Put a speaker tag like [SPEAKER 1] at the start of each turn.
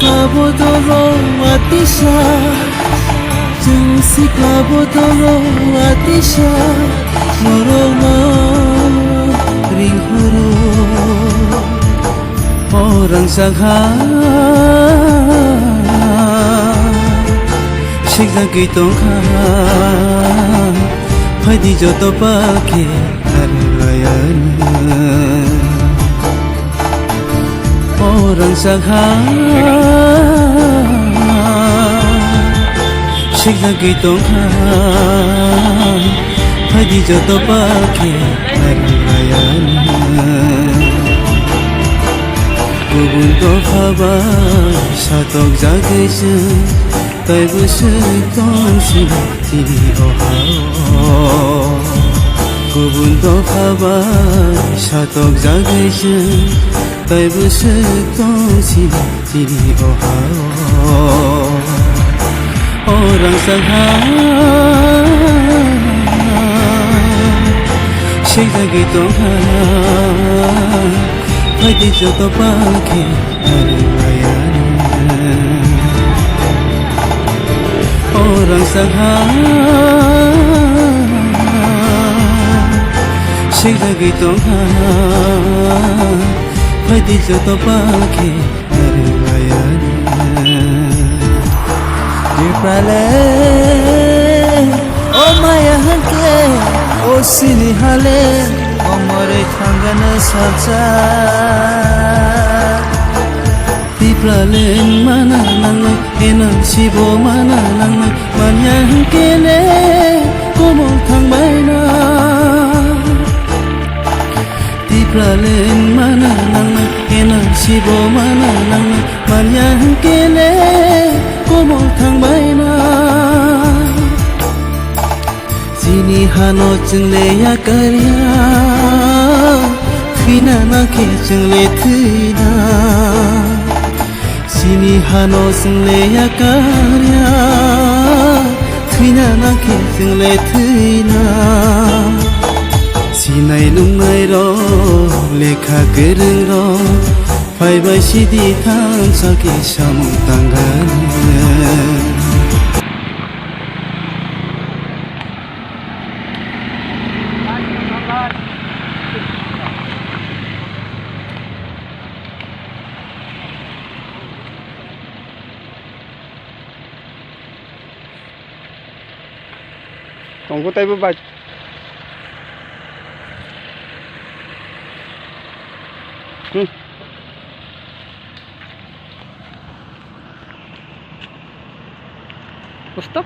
[SPEAKER 1] Sikabodoro atisha Jeng sikabodoro atisha Moroma ring horo Orang sagha Sikda gitongkha Phadi joto pake arlayana Orang sagha Sikda gitongkha Phadi joto pake arlayana Gubun tokhaba satok jagaisu Taibu seitong sini ohao Gubun tokhaba satok jagaisu Taibu seitong sini ohao Orang sagha Sikda gitongkha Phadi joto pake arlayana Orang sagha Sikda gitongkha Phadi joto pake arlayana Diprale O maya hanke O sini hale Omore thangana saja Dipralen mana nang enang sibo mana nang manyang kene komong thang baina Dipralen mana nang enang sibo mana nang manyang kene komong thang baina Sini hano jengle ya karya Thina na ke jengle thina Sini hano jengle ya karya Thina na ke jengle thina Sinai numai ro lekha gereng ro Phai bai sidi thang saki samung tanggan
[SPEAKER 2] Tunggu tay bubad. Stop.